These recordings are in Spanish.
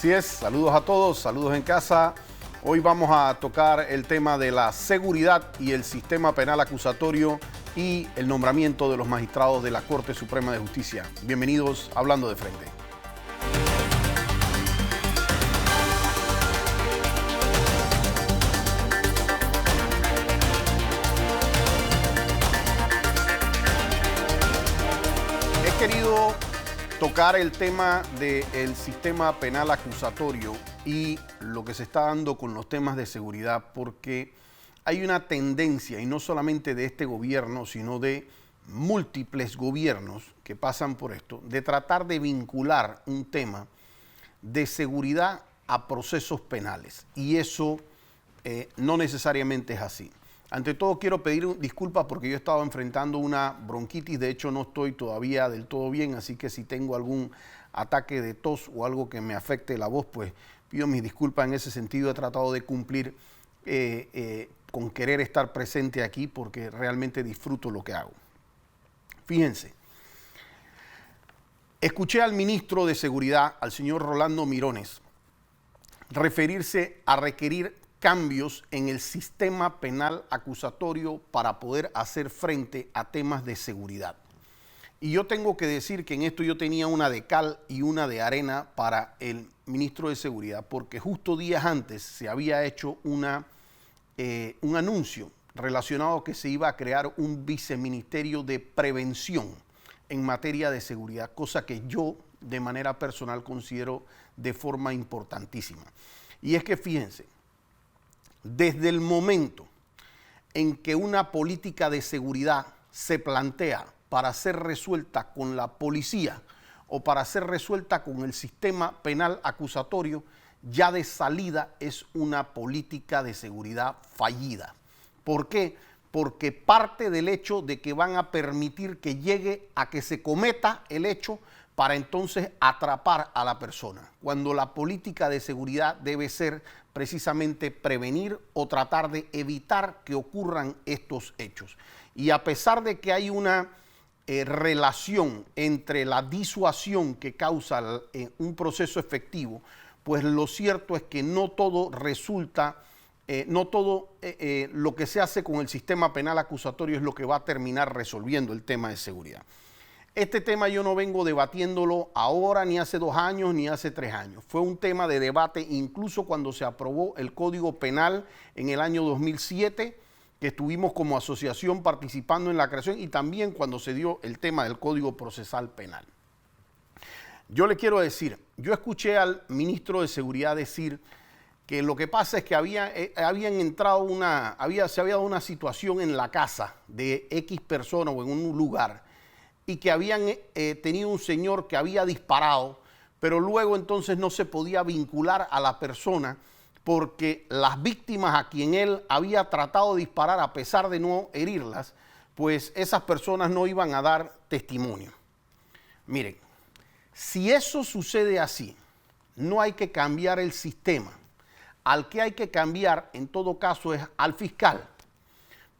Así es, saludos a todos, saludos en casa. Hoy vamos a tocar el tema de la seguridad y el sistema penal acusatorio y el nombramiento de los magistrados de la Corte Suprema de Justicia. Bienvenidos a Hablando de Frente. He querido tocar el tema del sistema penal acusatorio y lo que se está dando con los temas de seguridad, porque hay una tendencia, y no solamente de este gobierno, sino de múltiples gobiernos que pasan por esto, de tratar de vincular un tema de seguridad a procesos penales. Y eso no necesariamente es así. Ante todo quiero pedir disculpas porque yo he estado enfrentando una bronquitis, de hecho no estoy todavía del todo bien, así que si tengo algún ataque de tos o algo que me afecte la voz, pues pido mis disculpas en ese sentido. He tratado de cumplir con querer estar presente aquí porque realmente disfruto lo que hago. Fíjense, escuché al ministro de Seguridad, al señor Rolando Mirones, referirse a requerir cambios en el sistema penal acusatorio para poder hacer frente a temas de seguridad. Y yo tengo que decir que en esto yo tenía una de cal y una de arena para el ministro de Seguridad, porque justo días antes se había hecho un anuncio relacionado que se iba a crear un viceministerio de prevención en materia de seguridad, cosa que yo de manera personal considero de forma importantísima. Y es que fíjense, desde el momento en que una política de seguridad se plantea para ser resuelta con la policía o para ser resuelta con el sistema penal acusatorio, ya de salida es una política de seguridad fallida. ¿Por qué? Porque parte del hecho de que van a permitir que llegue a que se cometa el hecho para entonces atrapar a la persona, cuando la política de seguridad debe ser precisamente prevenir o tratar de evitar que ocurran estos hechos. Y a pesar de que hay una relación entre la disuasión que causa un proceso efectivo, pues lo cierto es que no todo resulta, no todo lo que se hace con el sistema penal acusatorio es lo que va a terminar resolviendo el tema de seguridad. Este tema yo no vengo debatiéndolo ahora, ni hace 2 años, ni hace 3 años. Fue un tema de debate incluso cuando se aprobó el Código Penal en el año 2007, que estuvimos como asociación participando en la creación, y también cuando se dio el tema del Código Procesal Penal. Yo le quiero decir, yo escuché al ministro de Seguridad decir que lo que pasa es que se había dado una situación en la casa de X persona o en un lugar, y que habían tenido un señor que había disparado, pero luego entonces no se podía vincular a la persona porque las víctimas a quien él había tratado de disparar, a pesar de no herirlas, pues esas personas no iban a dar testimonio. Miren, si eso sucede así, no hay que cambiar el sistema. Al que hay que cambiar, en todo caso, es al fiscal,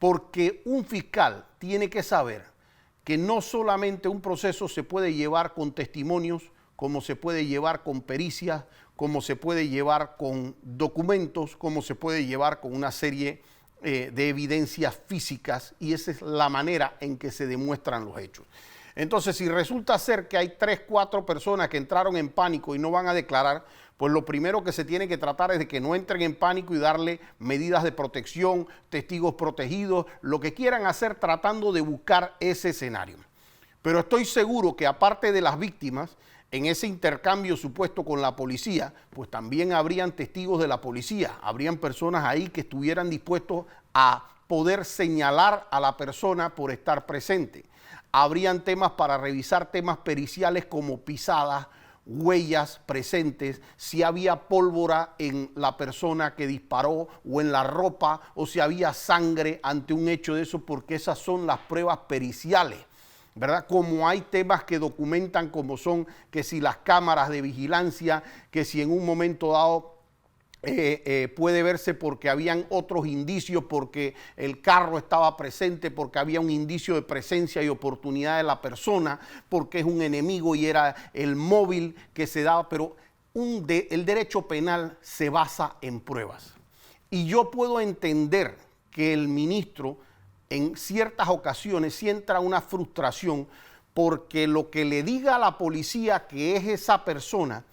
porque un fiscal tiene que saber que no solamente un proceso se puede llevar con testimonios, como se puede llevar con pericias, como se puede llevar con documentos, como se puede llevar con una serie de evidencias físicas, y esa es la manera en que se demuestran los hechos. Entonces, si resulta ser que hay 3, 4 personas que entraron en pánico y no van a declarar, pues lo primero que se tiene que tratar es de que no entren en pánico y darle medidas de protección, testigos protegidos, lo que quieran hacer tratando de buscar ese escenario. Pero estoy seguro que aparte de las víctimas, en ese intercambio supuesto con la policía, pues también habrían testigos de la policía, habrían personas ahí que estuvieran dispuestos a poder señalar a la persona por estar presente. Habrían temas para revisar temas periciales como pisadas, huellas presentes, si había pólvora en la persona que disparó o en la ropa, o si había sangre ante un hecho de eso, porque esas son las pruebas periciales, ¿verdad? Como hay temas que documentan, como son que si las cámaras de vigilancia, que si en un momento dado puede verse porque habían otros indicios, porque el carro estaba presente, porque había un indicio de presencia y oportunidad de la persona, porque es un enemigo y era el móvil que se daba. Pero el derecho penal se basa en pruebas. Y yo puedo entender que el ministro en ciertas ocasiones sienta una frustración porque lo que le diga a la policía que es esa persona,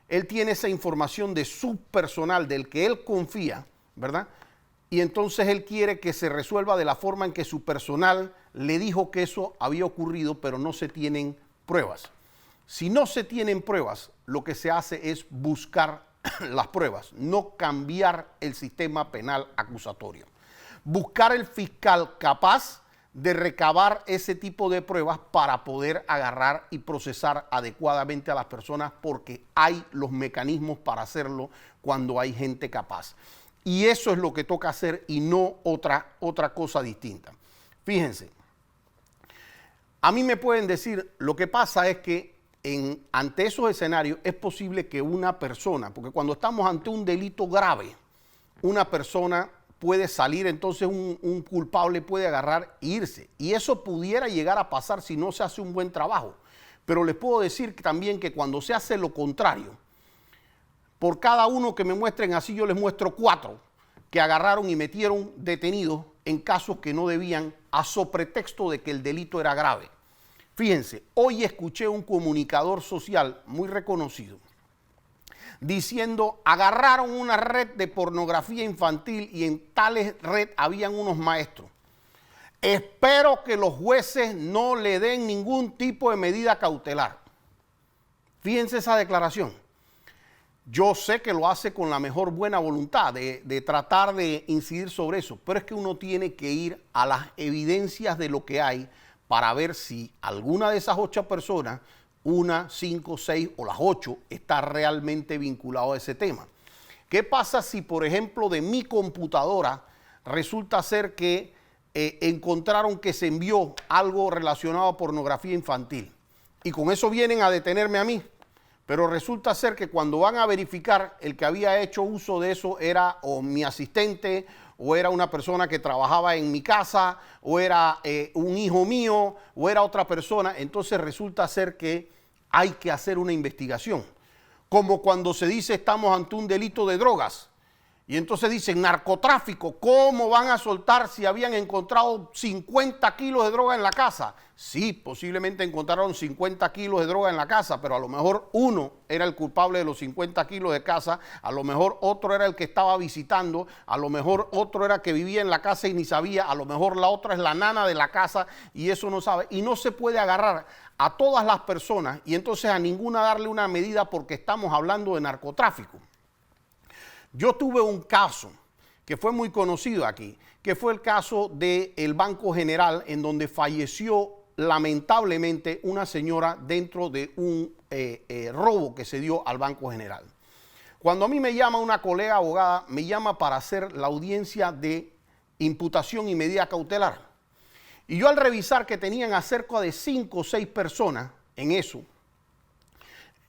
él tiene esa información de su personal, del que él confía, ¿verdad? Y entonces él quiere que se resuelva de la forma en que su personal le dijo que eso había ocurrido, pero no se tienen pruebas. Si no se tienen pruebas, lo que se hace es buscar las pruebas, no cambiar el sistema penal acusatorio. Buscar el fiscal capaz de recabar ese tipo de pruebas para poder agarrar y procesar adecuadamente a las personas, porque hay los mecanismos para hacerlo cuando hay gente capaz. Y eso es lo que toca hacer y no otra cosa distinta. Fíjense, a mí me pueden decir, lo que pasa es que ante esos escenarios es posible que una persona, porque cuando estamos ante un delito grave, una persona puede salir, entonces un culpable puede agarrar e irse. Y eso pudiera llegar a pasar si no se hace un buen trabajo. Pero les puedo decir también que cuando se hace lo contrario, por cada uno que me muestren así, yo les muestro 4 que agarraron y metieron detenidos en casos que no debían, a pretexto de que el delito era grave. Fíjense, hoy escuché un comunicador social muy reconocido diciendo, agarraron una red de pornografía infantil y en tales red habían unos maestros. Espero que los jueces no le den ningún tipo de medida cautelar. Fíjense esa declaración. Yo sé que lo hace con la mejor buena voluntad de tratar de incidir sobre eso, pero es que uno tiene que ir a las evidencias de lo que hay para ver si alguna de esas 8 personas, 1, 5, 6 o las 8, está realmente vinculado a ese tema. ¿Qué pasa si, por ejemplo, de mi computadora resulta ser que encontraron que se envió algo relacionado a pornografía infantil? Y con eso vienen a detenerme a mí. Pero resulta ser que cuando van a verificar, el que había hecho uso de eso era o mi asistente, o era una persona que trabajaba en mi casa, o era un hijo mío, o era otra persona. Entonces resulta ser que hay que hacer una investigación. Como cuando se dice estamos ante un delito de drogas. Y entonces dicen narcotráfico. ¿Cómo van a soltar si habían encontrado 50 kilos de droga en la casa? Sí, posiblemente encontraron 50 kilos de droga en la casa, pero a lo mejor uno era el culpable de los 50 kilos de casa, a lo mejor otro era el que estaba visitando, a lo mejor otro era que vivía en la casa y ni sabía, a lo mejor la otra es la nana de la casa y eso no sabe. Y no se puede agarrar a todas las personas y entonces a ninguna darle una medida porque estamos hablando de narcotráfico. Yo tuve un caso que fue muy conocido aquí, que fue el caso del Banco General, en donde falleció lamentablemente una señora dentro de un robo que se dio al Banco General. Cuando a mí me llama una colega abogada, me llama para hacer la audiencia de imputación y medida cautelar. Y yo al revisar que tenían acerca de 5 o 6 personas en eso,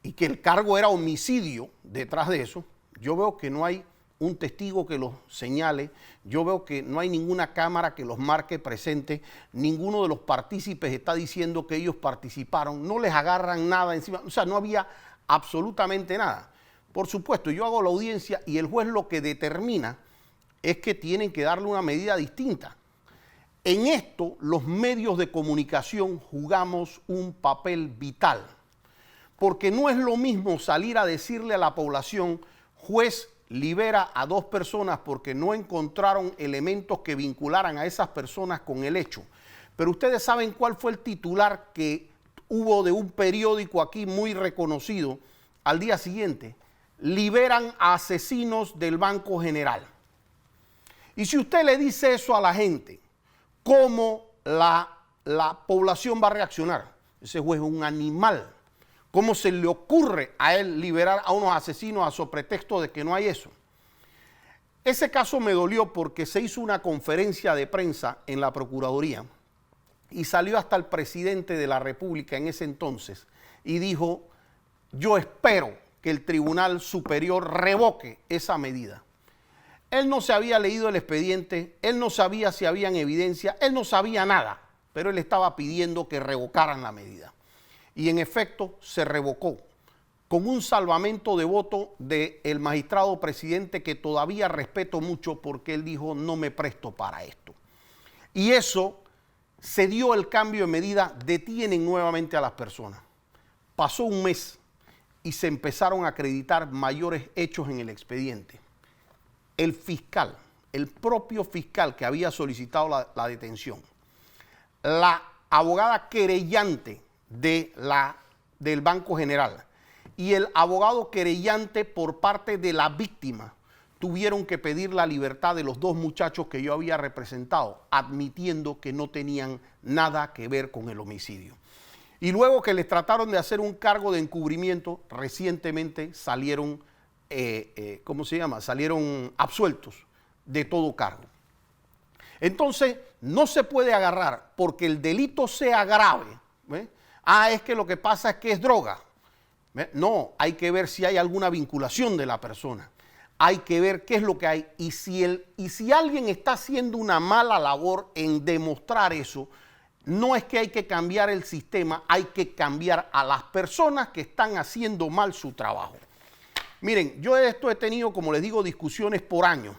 y que el cargo era homicidio detrás de eso, yo veo que no hay un testigo que los señale, yo veo que no hay ninguna cámara que los marque presente, ninguno de los partícipes está diciendo que ellos participaron, no les agarran nada encima, o sea, no había absolutamente nada. Por supuesto, yo hago la audiencia y el juez lo que determina es que tienen que darle una medida distinta. En esto, los medios de comunicación jugamos un papel vital, porque no es lo mismo salir a decirle a la población, juez, libera a 2 personas porque no encontraron elementos que vincularan a esas personas con el hecho. Pero ustedes saben cuál fue el titular que hubo de un periódico aquí muy reconocido al día siguiente. Liberan a asesinos del Banco General. Y si usted le dice eso a la gente, ¿cómo la población va a reaccionar? Ese juez es un animal. ¿Cómo se le ocurre a él liberar a unos asesinos a su pretexto de que no hay eso? Ese caso me dolió porque se hizo una conferencia de prensa en la Procuraduría y salió hasta el presidente de la República en ese entonces y dijo, yo espero que el Tribunal Superior revoque esa medida. Él no se había leído el expediente, él no sabía si habían evidencia, él no sabía nada, pero él estaba pidiendo que revocaran la medida. Y en efecto se revocó. con un salvamento de voto del magistrado presidente que todavía respeto mucho porque él dijo no me presto para esto. Y eso se dio el cambio de medida, detienen nuevamente a las personas. Pasó un mes y se empezaron a acreditar mayores hechos en el expediente. El fiscal, el propio fiscal que había solicitado la detención, la abogada querellante del Banco General y el abogado querellante por parte de la víctima tuvieron que pedir la libertad de los dos muchachos que yo había representado, admitiendo que no tenían nada que ver con el homicidio. Y luego que les trataron de hacer un cargo de encubrimiento, recientemente salieron, salieron absueltos de todo cargo. Entonces, no se puede agarrar porque el delito sea grave. Es que lo que pasa es que es droga. No, hay que ver si hay alguna vinculación de la persona. Hay que ver qué es lo que hay. Y si alguien está haciendo una mala labor en demostrar eso, no es que hay que cambiar el sistema, hay que cambiar a las personas que están haciendo mal su trabajo. Miren, yo de esto he tenido, como les digo, discusiones por años,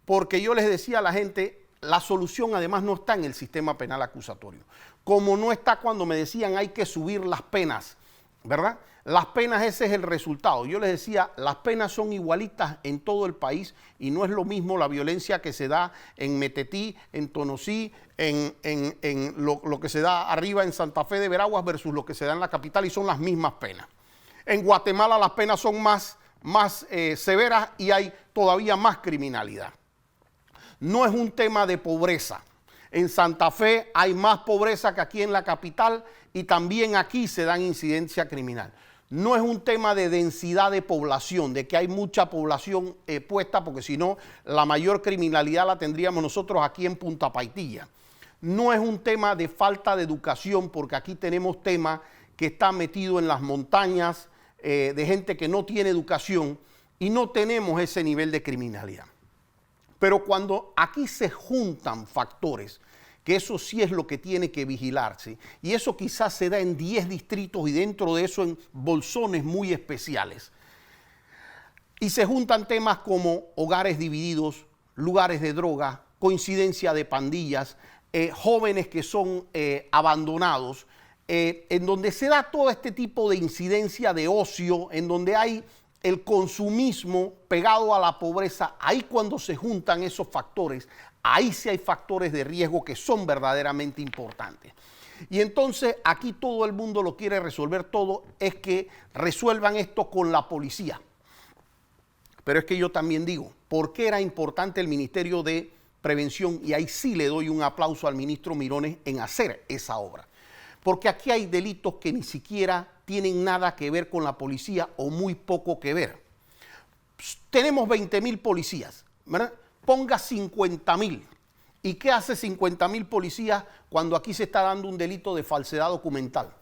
porque yo les decía a la gente, la solución además no está en el sistema penal acusatorio, como no está cuando me decían hay que subir las penas, ¿verdad? Las penas, ese es el resultado. Yo les decía, las penas son igualitas en todo el país y no es lo mismo la violencia que se da en Metetí, en Tonosí, en lo que se da arriba en Santa Fe de Veraguas versus lo que se da en la capital y son las mismas penas. En Guatemala las penas son más severas y hay todavía más criminalidad. No es un tema de pobreza. En Santa Fe hay más pobreza que aquí en la capital y también aquí se dan incidencia criminal. No es un tema de densidad de población, de que hay mucha población puesta, porque si no, la mayor criminalidad la tendríamos nosotros aquí en Punta Paitilla. No es un tema de falta de educación, porque aquí tenemos tema que está metido en las montañas, de gente que no tiene educación y no tenemos ese nivel de criminalidad. Pero cuando aquí se juntan factores, que eso sí es lo que tiene que vigilarse, y eso quizás se da en 10 distritos y dentro de eso en bolsones muy especiales. Y se juntan temas como hogares divididos, lugares de droga, coincidencia de pandillas, jóvenes que son abandonados, en donde se da todo este tipo de incidencia de ocio, en donde hay el consumismo pegado a la pobreza. Ahí cuando se juntan esos factores, ahí sí hay factores de riesgo que son verdaderamente importantes. Y entonces aquí todo el mundo lo quiere resolver todo, es que resuelvan esto con la policía. Pero es que yo también digo, ¿por qué era importante el Ministerio de Prevención? Y ahí sí le doy un aplauso al ministro Mirones en hacer esa obra. Porque aquí hay delitos que ni siquiera tienen nada que ver con la policía o muy poco que ver. Tenemos 20.000 policías, ¿verdad? Ponga 50.000. ¿Y qué hace 50.000 policías cuando aquí se está dando un delito de falsedad documental?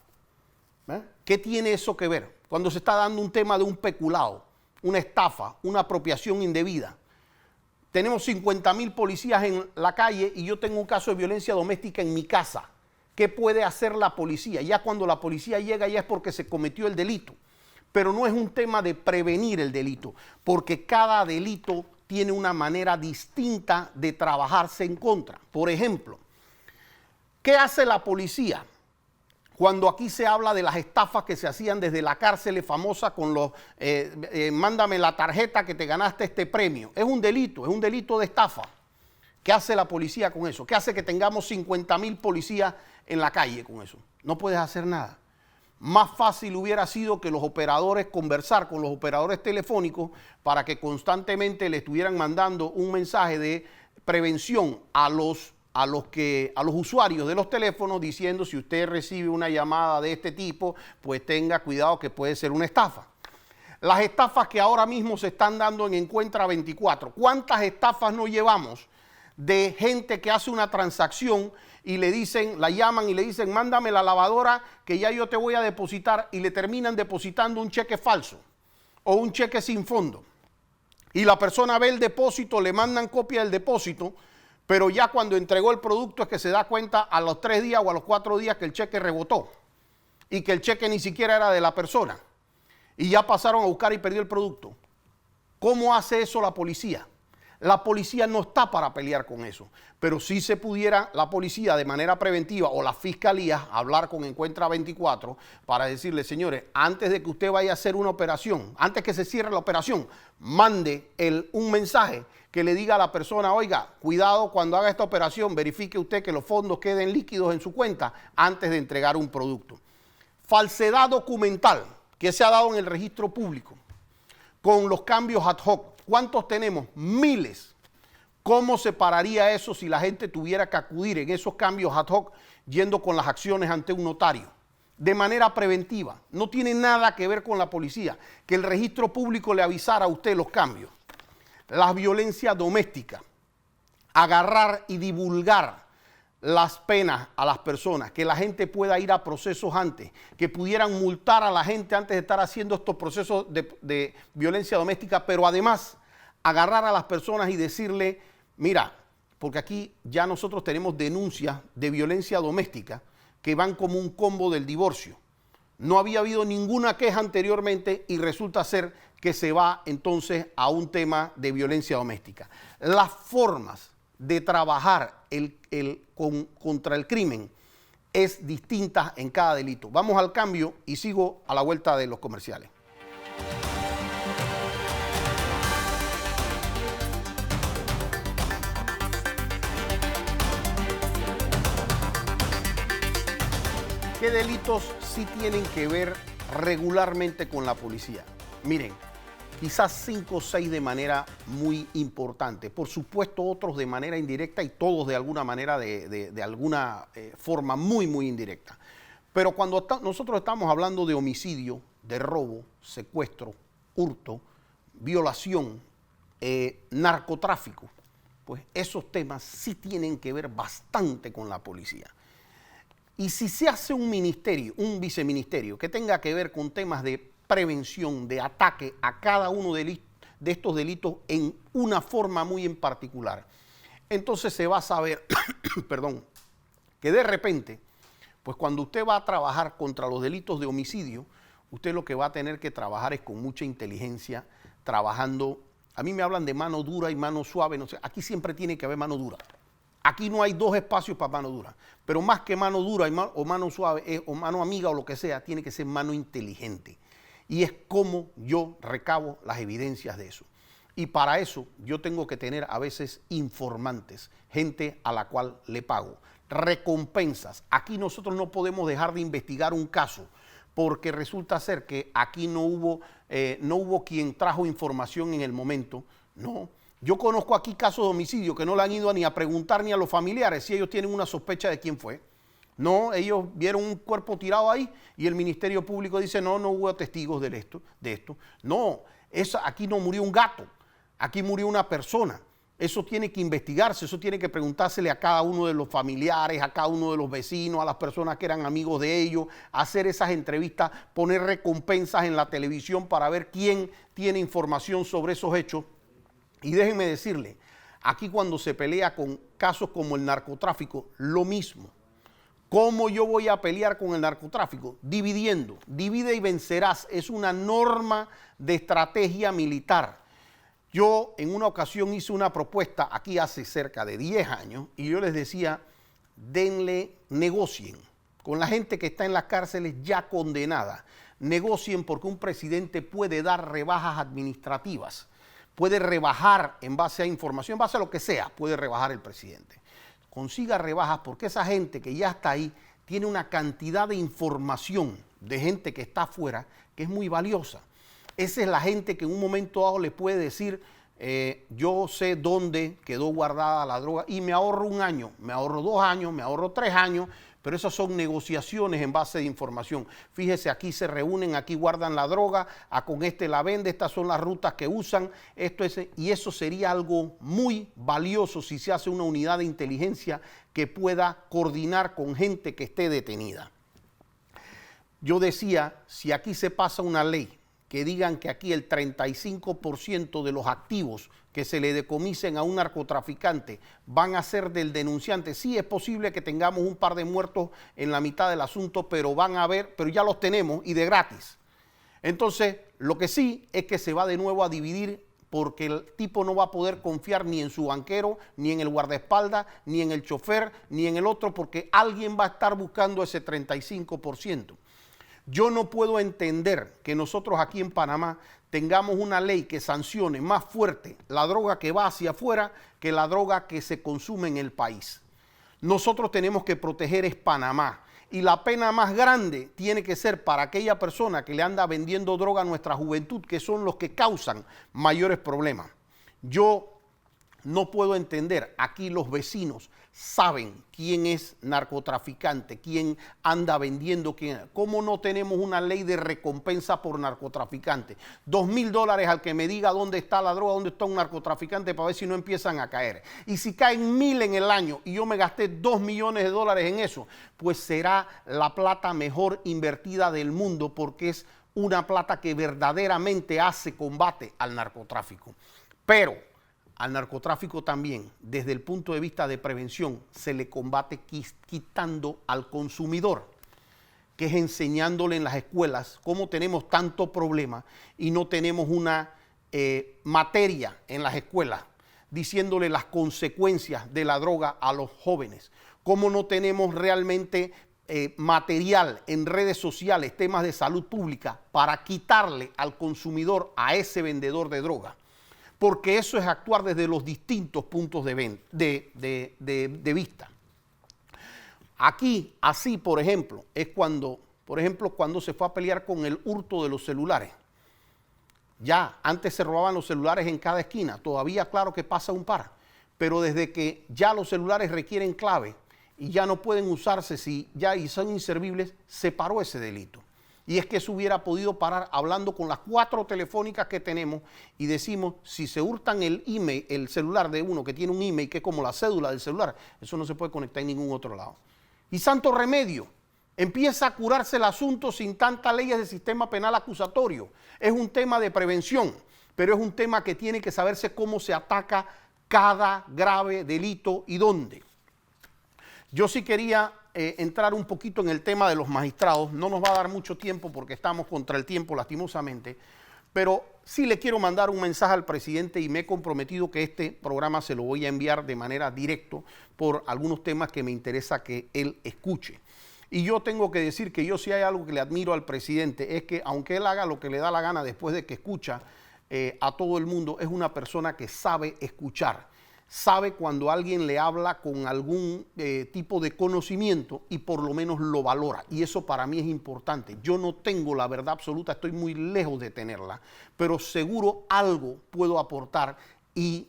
¿Qué tiene eso que ver? Cuando se está dando un tema de un peculado, una estafa, una apropiación indebida. Tenemos 50.000 policías en la calle y yo tengo un caso de violencia doméstica en mi casa. ¿Qué puede hacer la policía? Ya cuando la policía llega ya es porque se cometió el delito. Pero no es un tema de prevenir el delito, porque cada delito tiene una manera distinta de trabajarse en contra. Por ejemplo, ¿qué hace la policía? Cuando aquí se habla de las estafas que se hacían desde la cárcel famosa con los mándame la tarjeta que te ganaste este premio. Es un delito de estafa. ¿Qué hace la policía con eso? ¿Qué hace que tengamos 50.000 policías en la calle con eso? No puedes hacer nada. Más fácil hubiera sido que los operadores, conversar con los operadores telefónicos para que constantemente le estuvieran mandando un mensaje de prevención a los usuarios de los teléfonos diciendo si usted recibe una llamada de este tipo, pues tenga cuidado que puede ser una estafa. Las estafas que ahora mismo se están dando en Encuentra 24. ¿Cuántas estafas nos llevamos de gente que hace una transacción y le dicen, la llaman y le dicen, mándame la lavadora que ya yo te voy a depositar, y le terminan depositando un cheque falso o un cheque sin fondo? Y la persona ve el depósito, le mandan copia del depósito, pero ya cuando entregó el producto es que se da cuenta a los 3 días o a los 4 días que el cheque rebotó y que el cheque ni siquiera era de la persona. y ya pasaron a buscar y perdió el producto. ¿Cómo hace eso la policía? La policía no está para pelear con eso, pero si se pudiera la policía de manera preventiva o las fiscalías hablar con Encuentra 24 para decirle, señores, antes de que usted vaya a hacer una operación, antes que se cierre la operación, mande un mensaje que le diga a la persona, oiga, cuidado cuando haga esta operación, verifique usted que los fondos queden líquidos en su cuenta antes de entregar un producto. Falsedad documental que se ha dado en el registro público con los cambios ad hoc. ¿Cuántos tenemos? Miles. ¿Cómo se pararía eso si la gente tuviera que acudir en esos cambios ad hoc yendo con las acciones ante un notario? De manera preventiva. No tiene nada que ver con la policía. Que el registro público le avisara a usted los cambios. La violencia doméstica. Agarrar y divulgar las penas a las personas, que la gente pueda ir a procesos antes, que pudieran multar a la gente antes de estar haciendo estos procesos de violencia doméstica, pero además agarrar a las personas y decirle, mira, porque aquí ya nosotros tenemos denuncias de violencia doméstica que van como un combo del divorcio. No había habido ninguna queja anteriormente y resulta ser que se va entonces a un tema de violencia doméstica. Las formas de trabajar contra el crimen es distinta en cada delito. Vamos al cambio y sigo a la vuelta de los comerciales. ¿Qué delitos sí tienen que ver regularmente con la policía? Miren, quizás 5 o 6 de manera muy importante. Por supuesto, otros de manera indirecta y todos de alguna manera, de alguna forma muy, muy indirecta. Pero cuando nosotros estamos hablando de homicidio, de robo, secuestro, hurto, violación, narcotráfico, pues esos temas sí tienen que ver bastante con la policía. Y si se hace un ministerio, un viceministerio que tenga que ver con temas de prevención, de ataque a cada uno de estos delitos en una forma muy en particular, entonces se va a saber, perdón, que de repente, pues cuando usted va a trabajar contra los delitos de homicidio, usted lo que va a tener que trabajar es con mucha inteligencia, trabajando. A mí me hablan de mano dura y mano suave, no sé, aquí siempre tiene que haber mano dura. Aquí no hay 2 espacios para mano dura, pero más que mano dura o mano suave o mano amiga o lo que sea, tiene que ser mano inteligente. Y es como yo recabo las evidencias de eso. Y para eso yo tengo que tener a veces informantes, gente a la cual le pago, recompensas. Aquí nosotros no podemos dejar de investigar un caso porque resulta ser que aquí no hubo quien trajo información en el momento, no. Yo conozco aquí casos de homicidio que no le han ido ni a preguntar ni a los familiares si ellos tienen una sospecha de quién fue. No, ellos vieron un cuerpo tirado ahí y el Ministerio Público dice, no hubo testigos de esto. No, aquí no murió un gato, aquí murió una persona. Eso tiene que investigarse, eso tiene que preguntársele a cada uno de los familiares, a cada uno de los vecinos, a las personas que eran amigos de ellos, hacer esas entrevistas, poner recompensas en la televisión para ver quién tiene información sobre esos hechos. Y déjenme decirle, aquí cuando se pelea con casos como el narcotráfico, lo mismo. ¿Cómo yo voy a pelear con el narcotráfico? Dividiendo. Divide y vencerás. Es una norma de estrategia militar. Yo en una ocasión hice una propuesta aquí hace cerca de 10 años y yo les decía, negocien con la gente que está en las cárceles ya condenada. Negocien porque un presidente puede dar rebajas administrativas. Puede rebajar en base a información, en base a lo que sea, puede rebajar el presidente. Consiga rebajas porque esa gente que ya está ahí tiene una cantidad de información de gente que está afuera que es muy valiosa. Esa es la gente que en un momento dado le puede decir, yo sé dónde quedó guardada la droga y me ahorro 1 año, me ahorro 2 años, me ahorro 3 años, pero esas son negociaciones en base de información. Fíjese, aquí se reúnen, aquí guardan la droga, con este la vende, estas son las rutas que usan, y eso sería algo muy valioso si se hace una unidad de inteligencia que pueda coordinar con gente que esté detenida. Yo decía, si aquí se pasa una ley que digan que aquí el 35% de los activos que se le decomisen a un narcotraficante van a ser del denunciante. Sí, es posible que tengamos un par de muertos en la mitad del asunto, pero van a haber, pero ya los tenemos y de gratis. Entonces, lo que sí es que se va de nuevo a dividir porque el tipo no va a poder confiar ni en su banquero, ni en el guardaespaldas, ni en el chofer, ni en el otro, porque alguien va a estar buscando ese 35%. Yo no puedo entender que nosotros aquí en Panamá tengamos una ley que sancione más fuerte la droga que va hacia afuera que la droga que se consume en el país. Nosotros tenemos que proteger es Panamá. Y la pena más grande tiene que ser para aquella persona que le anda vendiendo droga a nuestra juventud, que son los que causan mayores problemas. Yo no puedo entender, aquí los vecinos saben quién es narcotraficante, quién anda vendiendo, cómo no tenemos una ley de recompensa por narcotraficante. $2,000 al que me diga dónde está la droga, dónde está un narcotraficante, para ver si no empiezan a caer. Y si caen 1,000 en el año y yo me gasté $2 millones en eso, pues será la plata mejor invertida del mundo, porque es una plata que verdaderamente hace combate al narcotráfico. Pero al narcotráfico también, desde el punto de vista de prevención, se le combate quitando al consumidor, que es enseñándole en las escuelas cómo tenemos tanto problema y no tenemos una materia en las escuelas, diciéndole las consecuencias de la droga a los jóvenes, cómo no tenemos realmente material en redes sociales, temas de salud pública, para quitarle al consumidor, a ese vendedor de droga. Porque eso es actuar desde los distintos puntos de vista. Aquí, así, por ejemplo, es cuando se fue a pelear con el hurto de los celulares. Ya, antes se robaban los celulares en cada esquina, todavía claro que pasa un par, pero desde que ya los celulares requieren clave y ya no pueden usarse y son inservibles, se paró ese delito. Y es que eso hubiera podido parar hablando con las 4 telefónicas que tenemos y decimos, si se hurtan el email, el celular de uno que tiene un email que es como la cédula del celular, eso no se puede conectar en ningún otro lado. Y santo remedio, empieza a curarse el asunto sin tantas leyes del sistema penal acusatorio. Es un tema de prevención, pero es un tema que tiene que saberse cómo se ataca cada grave delito y dónde. Yo sí quería entrar un poquito en el tema de los magistrados. No nos va a dar mucho tiempo porque estamos contra el tiempo, lastimosamente, pero sí le quiero mandar un mensaje al presidente y me he comprometido que este programa se lo voy a enviar de manera directa por algunos temas que me interesa que él escuche. Y yo tengo que decir que yo sí hay algo que le admiro al presidente, es que aunque él haga lo que le da la gana después de que escucha a todo el mundo, es una persona que sabe escuchar. Sabe cuando alguien le habla con algún tipo de conocimiento y por lo menos lo valora. Y eso para mí es importante. Yo no tengo la verdad absoluta, estoy muy lejos de tenerla, pero seguro algo puedo aportar y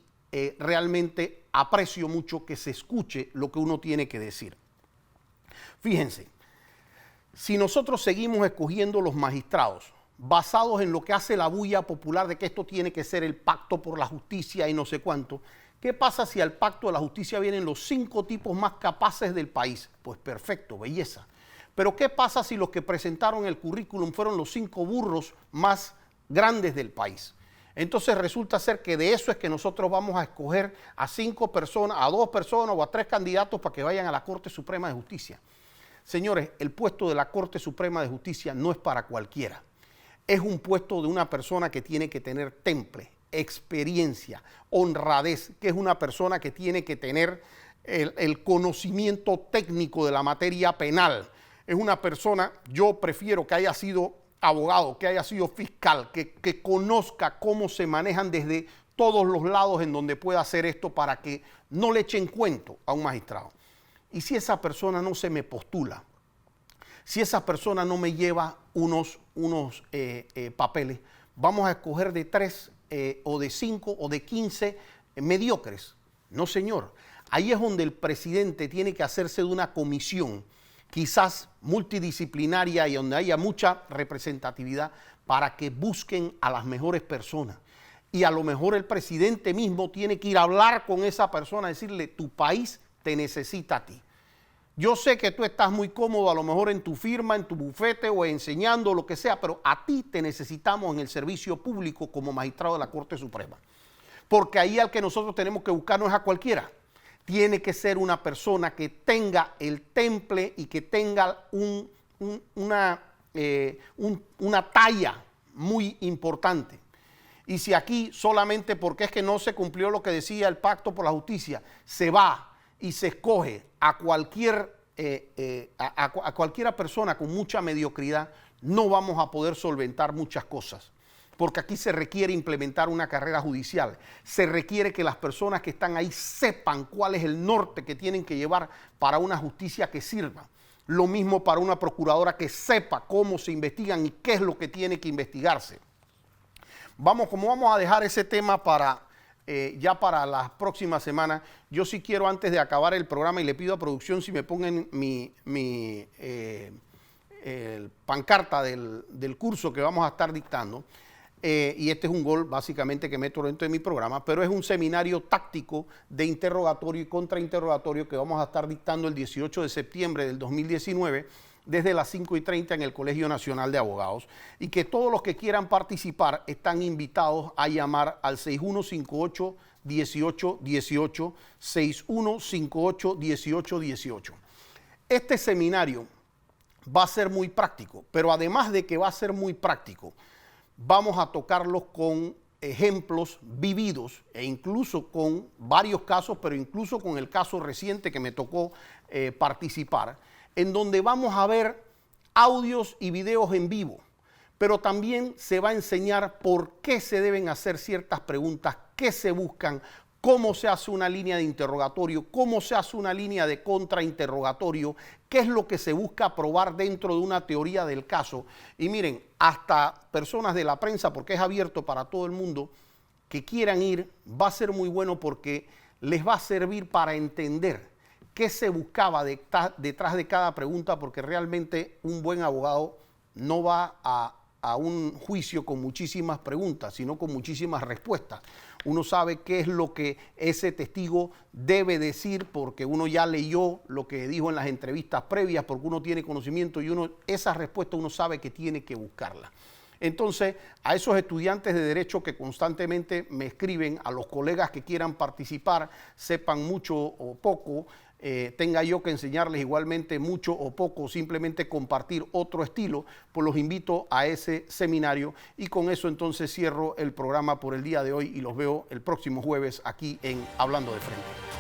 realmente aprecio mucho que se escuche lo que uno tiene que decir. Fíjense, si nosotros seguimos escogiendo los magistrados basados en lo que hace la bulla popular de que esto tiene que ser el pacto por la justicia y no sé cuánto, ¿qué pasa si al pacto de la justicia vienen los 5 tipos más capaces del país? Pues perfecto, belleza. Pero ¿qué pasa si los que presentaron el currículum fueron los 5 burros más grandes del país? Entonces resulta ser que de eso es que nosotros vamos a escoger a 5 personas, a 2 personas o a 3 candidatos para que vayan a la Corte Suprema de Justicia. Señores, el puesto de la Corte Suprema de Justicia no es para cualquiera. Es un puesto de una persona que tiene que tener temple, experiencia, honradez, que es una persona que tiene que tener el conocimiento técnico de la materia penal. Es una persona, yo prefiero que haya sido abogado, que haya sido fiscal, que conozca cómo se manejan desde todos los lados en donde pueda hacer esto para que no le echen cuento a un magistrado. Y si esa persona no se me postula, si esa persona no me lleva unos papeles, vamos a escoger de 3 o de 5 o de 15 mediocres. No, señor. Ahí es donde el presidente tiene que hacerse de una comisión, quizás multidisciplinaria y donde haya mucha representatividad para que busquen a las mejores personas. Y a lo mejor el presidente mismo tiene que ir a hablar con esa persona, decirle, tu país te necesita a ti. Yo sé que tú estás muy cómodo a lo mejor en tu firma, en tu bufete o enseñando lo que sea, pero a ti te necesitamos en el servicio público como magistrado de la Corte Suprema. Porque ahí al que nosotros tenemos que buscar no es a cualquiera. Tiene que ser una persona que tenga el temple y que tenga una talla muy importante. Y si aquí solamente porque es que no se cumplió lo que decía el Pacto por la Justicia, se va y se escoge a cualquiera persona con mucha mediocridad, no vamos a poder solventar muchas cosas. Porque aquí se requiere implementar una carrera judicial. Se requiere que las personas que están ahí sepan cuál es el norte que tienen que llevar para una justicia que sirva. Lo mismo para una procuradora que sepa cómo se investigan y qué es lo que tiene que investigarse. Como vamos a dejar ese tema para ya para las próximas semanas, yo sí quiero antes de acabar el programa y le pido a producción si me pongan mi pancarta del curso que vamos a estar dictando. Y este es un gol básicamente que meto dentro de mi programa, pero es un seminario táctico de interrogatorio y contrainterrogatorio que vamos a estar dictando el 18 de septiembre del 2019 desde las 5:30 en el Colegio Nacional de Abogados, y que todos los que quieran participar están invitados a llamar al 6158-1818, 6158-1818. Este seminario va a ser muy práctico, pero además de que va a ser muy práctico, vamos a tocarlos con ejemplos vividos e incluso con varios casos, pero incluso con el caso reciente que me tocó participar, en donde vamos a ver audios y videos en vivo, pero también se va a enseñar por qué se deben hacer ciertas preguntas, qué se buscan, cómo se hace una línea de interrogatorio, cómo se hace una línea de contrainterrogatorio, qué es lo que se busca probar dentro de una teoría del caso. Y miren, hasta personas de la prensa, porque es abierto para todo el mundo, que quieran ir, va a ser muy bueno porque les va a servir para entender qué se buscaba detrás de cada pregunta, porque realmente un buen abogado no va a un juicio con muchísimas preguntas, sino con muchísimas respuestas. Uno sabe qué es lo que ese testigo debe decir porque uno ya leyó lo que dijo en las entrevistas previas, porque uno tiene conocimiento y esa respuesta uno sabe que tiene que buscarla. Entonces, a esos estudiantes de Derecho que constantemente me escriben, a los colegas que quieran participar, sepan mucho o poco, tenga yo que enseñarles igualmente mucho o poco, simplemente compartir otro estilo, pues los invito a ese seminario, y con eso entonces cierro el programa por el día de hoy y los veo el próximo jueves aquí en Hablando de Frente.